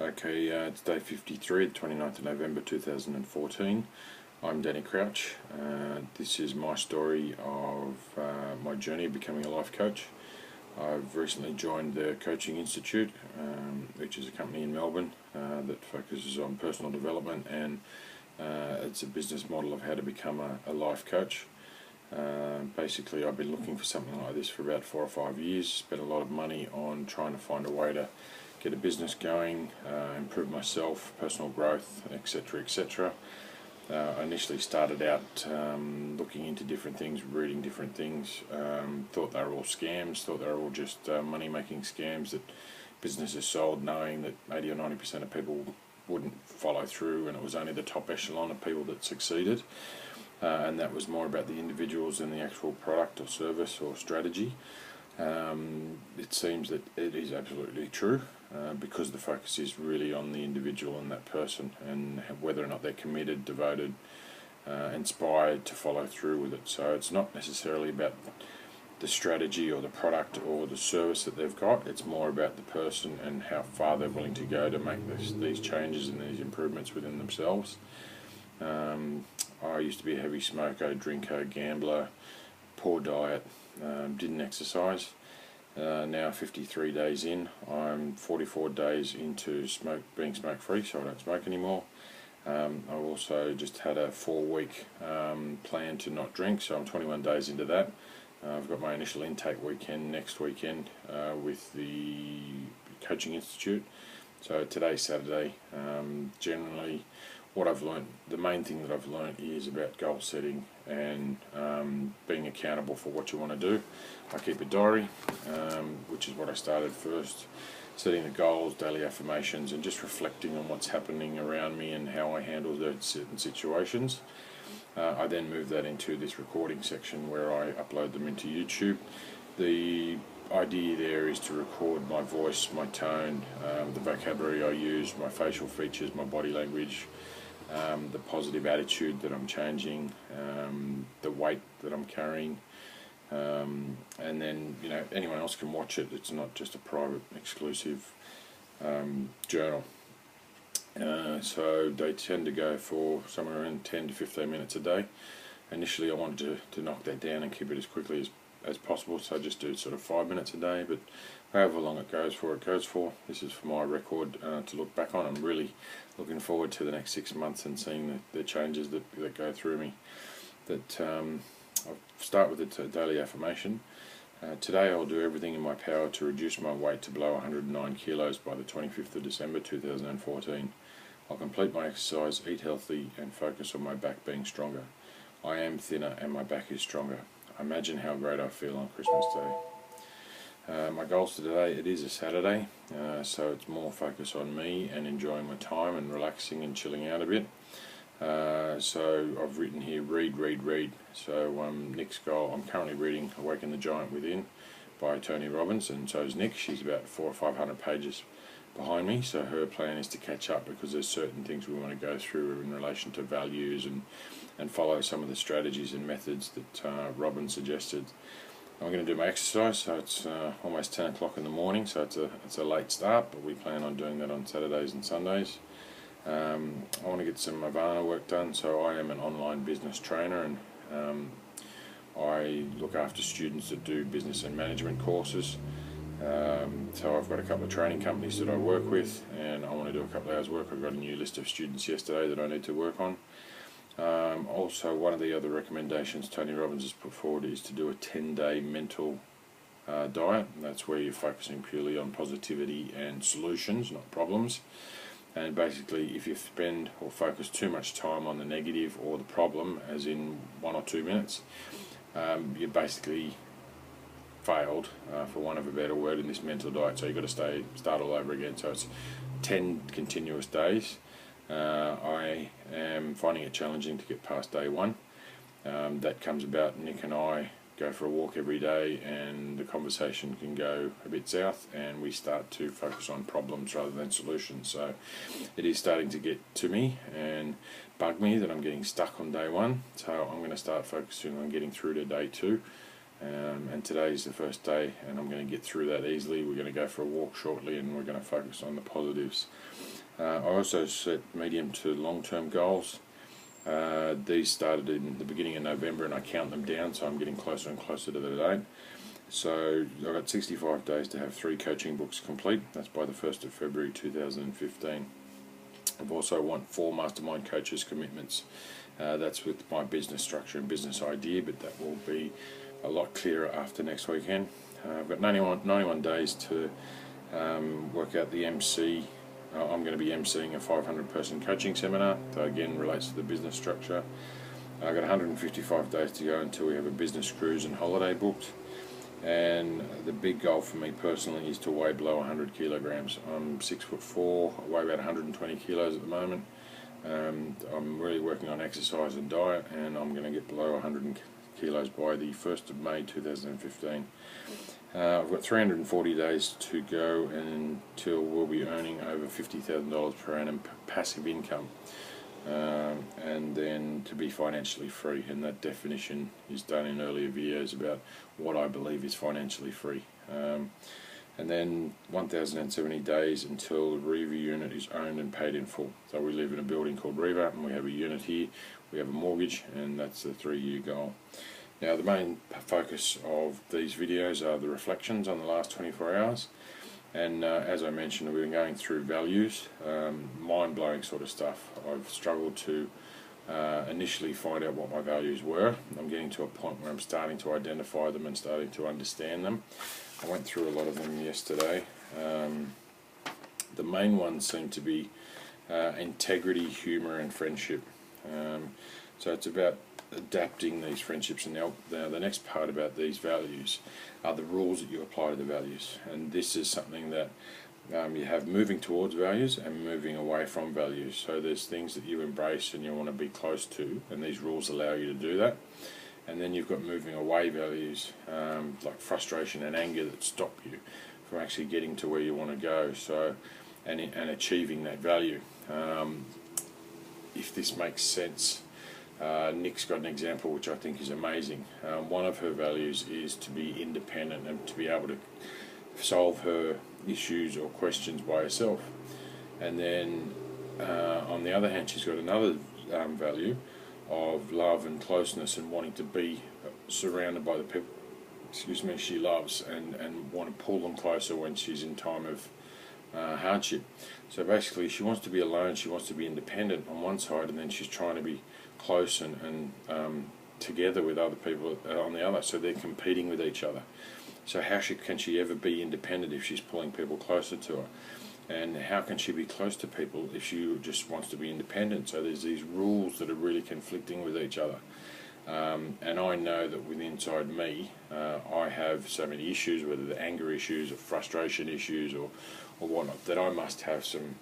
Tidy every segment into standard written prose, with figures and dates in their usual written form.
Okay, it's day 53, the 29th of November 2014. I'm Danny Crouch. This is my story of my journey of becoming a life coach. I've recently joined the Coaching Institute, which is a company in Melbourne that focuses on personal development, and it's a business model of how to become a life coach. Basically, I've been looking for something like this for about 4 or 5 years, spent a lot of money on trying to find a way to get a business going, improve myself, personal growth, etc., etc. I initially started out looking into different things, reading different things, thought they were all scams, thought they were all just money-making scams that businesses sold, knowing that 80 or 90% of people wouldn't follow through, and it was only the top echelon of people that succeeded. And that was more about the individuals than the actual product or service or strategy. It seems that it is absolutely true, because the focus is really on the individual and that person, and whether or not they're committed, devoted, inspired to follow through with it. So it's not necessarily about the strategy or the product or the service that they've got. It's more about the person and how far they're willing to go to make these changes and these improvements within themselves. I used to be a heavy smoker, drinker, gambler, poor diet, didn't exercise. Now 53 days in, I'm 44 days into being smoke free, so I don't smoke anymore. I've also just had a 4-week plan to not drink, so I'm 21 days into that. I've got my initial intake weekend next weekend with the Coaching Institute. So today's Saturday. Generally, what I've learned, the main thing that I've learned is about goal setting and being accountable for what you want to do. I keep a diary, which is what I started first, setting the goals, daily affirmations, and just reflecting on what's happening around me and how I handle certain situations. I then move that into this recording section where I upload them into YouTube. The idea there is to record my voice, my tone, the vocabulary I use, my facial features, my body language, the positive attitude that I'm changing, the weight that I'm carrying, and then anyone else can watch it. It's not just a private, exclusive journal. So they tend to go for somewhere around 10 to 15 minutes a day. Initially I wanted to knock that down and keep it as quickly as possible, so I just do sort of 5 minutes a day, but however long it goes for, it goes for. This is for my record to look back on. I'm really looking forward to the next 6 months and seeing the changes that go through me. I'll start with the daily affirmation. Today I'll do everything in my power to reduce my weight to below 109 kilos by the 25th of December 2014. I'll complete my exercise, eat healthy, and focus on my back being stronger. I am thinner and my back is stronger. Imagine how great I feel on Christmas Day. My goals for today, it is a Saturday, so it's more focus on me and enjoying my time and relaxing and chilling out a bit. So I've written here, read. So Nick's goal, I'm currently reading Awaken the Giant Within by Tony Robbins, and so is Nick. She's about 400 or 500 pages behind me, so her plan is to catch up because there's certain things we want to go through in relation to values and follow some of the strategies and methods that Robin suggested. I'm going to do my exercise, so it's almost 10 o'clock in the morning, so it's a late start, but we plan on doing that on Saturdays and Sundays. I want to get some Ivana work done, so I am an online business trainer, and I look after students that do business and management courses. So I've got a couple of training companies that I work with, and I want to do a couple of hours work. I got a new list of students yesterday that I need to work on. Also, one of the other recommendations Tony Robbins has put forward is to do a 10-day mental diet. That's where you're focusing purely on positivity and solutions, not problems. And basically, if you spend or focus too much time on the negative or the problem, as in 1 or 2 minutes, you basically failed, for want of a better word, in this mental diet. So you've got to start all over again. So it's 10 continuous days. I am finding it challenging to get past day 1. That comes about Nick and I go for a walk every day, and the conversation can go a bit south, and we start to focus on problems rather than solutions. So it is starting to get to me and bug me that I'm getting stuck on day 1. So I'm going to start focusing on getting through to day 2 and today is the first day, and I'm going to get through that easily. We're going to go for a walk shortly, and we're going to focus on the positives. I also set medium to long-term goals. These started in the beginning of November, and I count them down, so I'm getting closer and closer to the date. So I've got 65 days to have 3 coaching books complete. That's by the 1st of February 2015. I've also won 4 mastermind coaches commitments. That's with my business structure and business idea, but that will be a lot clearer after next weekend. I've got 91 days to work out the MC. I'm going to be emceeing a 500-person coaching seminar, that again relates to the business structure. I've got 155 days to go until we have a business cruise and holiday booked. And the big goal for me personally is to weigh below 100 kilograms. I'm 6'4", I weigh about 120 kilos at the moment. I'm really working on exercise and diet, and I'm going to get below 100 kilos by the 1st of May 2015. I've got 340 days to go until we'll be earning over $50,000 per annum passive income, and then to be financially free. And that definition is done in earlier videos about what I believe is financially free. And then 1,070 days until the Riva unit is owned and paid in full. So we live in a building called Riva, and we have a unit here, we have a mortgage, and that's the 3-year goal. Now the main focus of these videos are the reflections on the last 24 hours. And as I mentioned, we've been going through values, mind-blowing sort of stuff. I've struggled to initially find out what my values were. I'm getting to a point where I'm starting to identify them and starting to understand them. I went through a lot of them yesterday. The main ones seem to be integrity, humour and friendship. So it's about adapting these friendships. And now the next part about these values are the rules that you apply to the values. And this is something that you have moving towards values and moving away from values. So there's things that you embrace and you want to be close to, and these rules allow you to do that. And then you've got moving away values, like frustration and anger, that stop you from actually getting to where you want to go. So, and achieving that value. If this makes sense, Nick's got an example which I think is amazing. One of her values is to be independent and to be able to solve her issues or questions by herself. And then on the other hand, she's got another value of love and closeness, and wanting to be surrounded by the people she loves, and want to pull them closer when she's in time of hardship. So basically she wants to be alone, she wants to be independent on one side, and then she's trying to be close and together with other people on the other. So they're competing with each other. So how can she ever be independent if she's pulling people closer to her? And how can she be close to people if she just wants to be independent? So there's these rules that are really conflicting with each other. And I know that within inside me, I have so many issues, whether they're anger issues or frustration issues or whatnot, that I must have some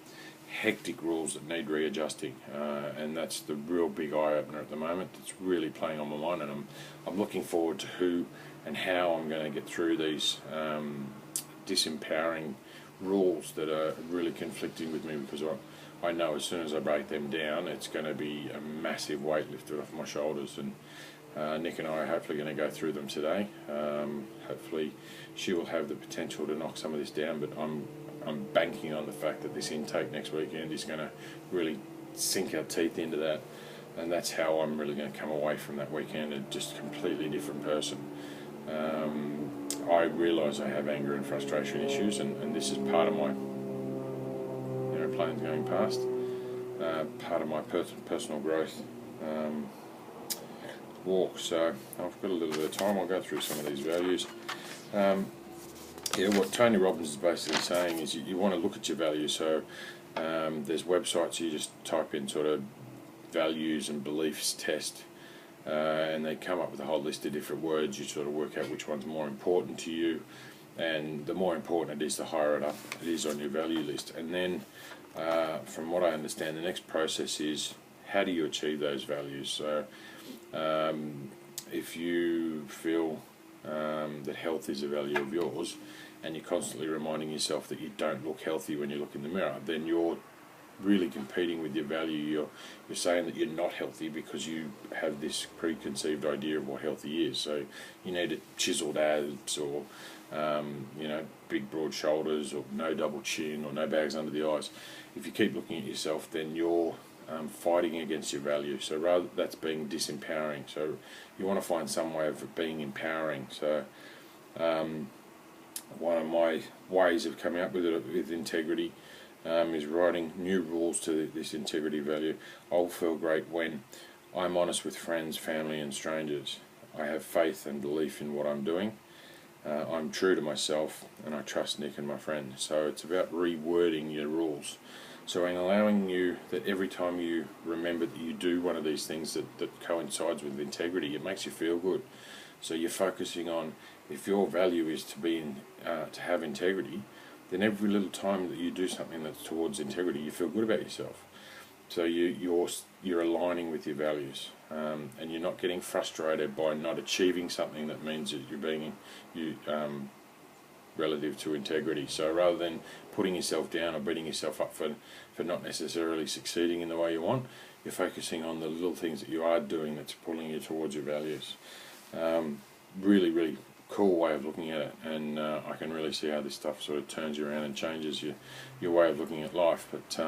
hectic rules that need readjusting. And that's the real big eye-opener at the moment that's really playing on my mind. And I'm looking forward to who and how I'm going to get through these disempowering rules that are really conflicting with me, because I know as soon as I break them down, it's going to be a massive weight lifted off my shoulders. And Nick and I are hopefully going to go through them today. Hopefully she will have the potential to knock some of this down, but I'm banking on the fact that this intake next weekend is going to really sink our teeth into that, and that's how I'm really going to come away from that weekend just a completely different person. I realise I have anger and frustration issues, and this is part of my aeroplanes going past, part of my personal growth walk. So I've got a little bit of time, I'll go through some of these values. What Tony Robbins is basically saying is you want to look at your values. So there's websites, you just type in sort of values and beliefs test, and they come up with a whole list of different words. You sort of work out which one's more important to you, and the more important it is, the higher it up it is on your value list. And then from what I understand, the next process is, how do you achieve those values? So if you feel that health is a value of yours, and you're constantly reminding yourself that you don't look healthy when you look in the mirror, then you're really competing with your value. You're saying that you're not healthy because you have this preconceived idea of what healthy is. So you need chiseled abs, or big broad shoulders, or no double chin, or no bags under the eyes. If you keep looking at yourself, then you're fighting against your value. So rather, that's being disempowering. So you want to find some way of being empowering. So one of my ways of coming up with it with integrity is writing new rules to this integrity value. I'll feel great when I'm honest with friends, family and strangers. I have faith and belief in what I'm doing. I'm true to myself, and I trust Nick and my friend. So it's about rewording your rules. So in allowing you that every time you remember that you do one of these things that coincides with integrity, it makes you feel good. So you're focusing on, if your value is to have integrity, then every little time that you do something that's towards integrity, you feel good about yourself. So you're aligning with your values, and you're not getting frustrated by not achieving something that means that you're being relative to integrity. So rather than putting yourself down or beating yourself up for not necessarily succeeding in the way you want, you're focusing on the little things that you are doing that's pulling you towards your values. Really, really cool way of looking at it, and I can really see how this stuff sort of turns you around and changes your way of looking at life. But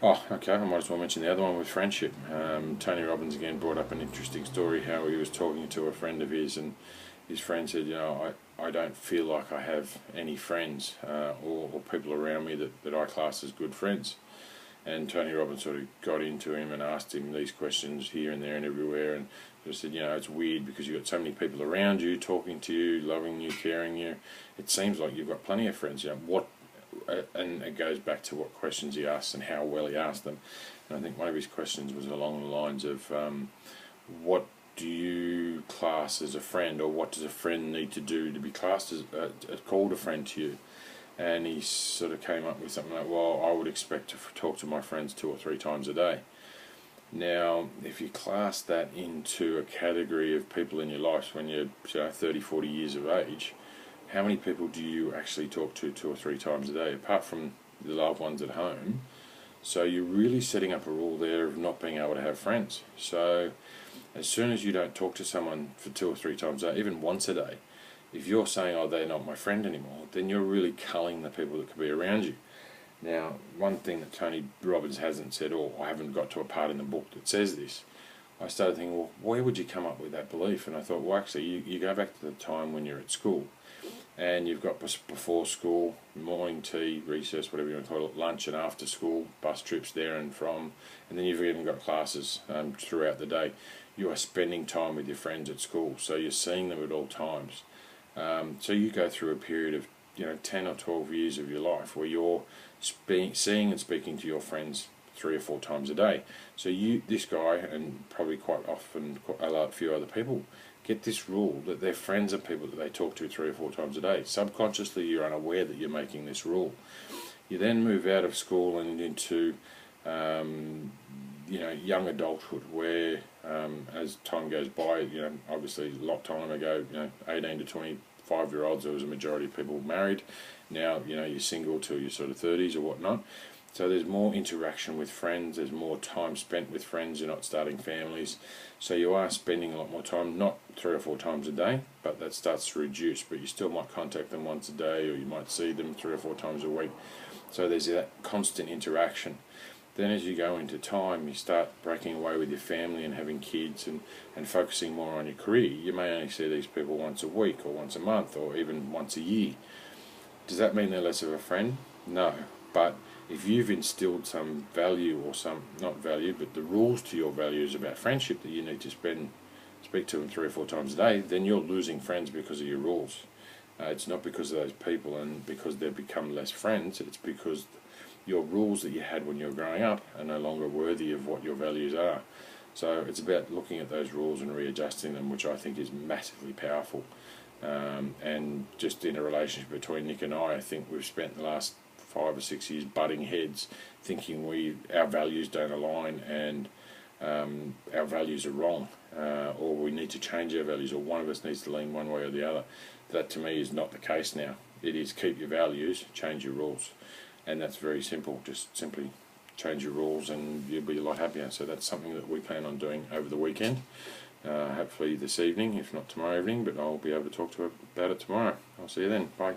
okay, I might as well mention the other one with friendship. Tony Robbins again brought up an interesting story, how he was talking to a friend of his, and his friend said, I don't feel like I have any friends or people around me that I class as good friends. And Tony Robbins sort of got into him and asked him these questions here and there and everywhere, and just said, it's weird because you've got so many people around you, talking to you, loving you, caring you. It seems like you've got plenty of friends. And it goes back to what questions he asked and how well he asked them. And I think one of his questions was along the lines of, what do you class as a friend, or what does a friend need to do to be classed as called a friend to you? And he sort of came up with something like, well, I would expect to talk to my friends 2 or 3 times a day. Now, if you class that into a category of people in your life when you're 30, 40 years of age, how many people do you actually talk to 2 or 3 times a day, apart from the loved ones at home? So you're really setting up a rule there of not being able to have friends. So as soon as you don't talk to someone for 2 or 3 times a day, even once a day, if you're saying, they're not my friend anymore, then you're really culling the people that could be around you. Now, one thing that Tony Robbins hasn't said, or I haven't got to a part in the book that says this, I started thinking, well, where would you come up with that belief? And I thought, well, actually, you go back to the time when you're at school, and you've got before school, morning tea, recess, whatever you want to call it, lunch and after school, bus trips there and from, and then you've even got classes throughout the day. You are spending time with your friends at school, so you're seeing them at all times. So you go through a period of 10 or 12 years of your life where you're seeing and speaking to your friends 3 or 4 times a day. So this guy, and probably quite often a few other people, get this rule that their friends are people that they talk to 3 or 4 times a day. Subconsciously, you're unaware that you're making this rule. You then move out of school and into young adulthood, where as time goes by, obviously a lot of time ago, 18 to 25-year-olds, there was a majority of people married. Now, you're single till your sort of 30s or whatnot. So there's more interaction with friends, there's more time spent with friends, you're not starting families. So you are spending a lot more time, not 3 or 4 times a day, but that starts to reduce, but you still might contact them once a day, or you might see them 3 or 4 times a week. So there's that constant interaction. Then as you go into time, you start breaking away with your family and having kids and focusing more on your career. You may only see these people once a week or once a month or even once a year. Does that mean they're less of a friend? No. But if you've instilled some value, or some, not value, but the rules to your values about friendship, that you need to speak to them 3 or 4 times a day, then you're losing friends because of your rules. It's not because of those people and because they've become less friends, it's because your rules that you had when you were growing up are no longer worthy of what your values are. So it's about looking at those rules and readjusting them, which I think is massively powerful. And just in a relationship between Nick and I think we've spent the last 5 or 6 years butting heads, thinking our values don't align and our values are wrong, or we need to change our values, or one of us needs to lean one way or the other. That to me is not the case now. It is keep your values, change your rules. and that's very simple. Just simply change your rules and you'll be a lot happier. So that's something that we plan on doing over the weekend. Hopefully this evening, if not tomorrow evening, but I'll be able to talk to her about it tomorrow. I'll see you then. Bye.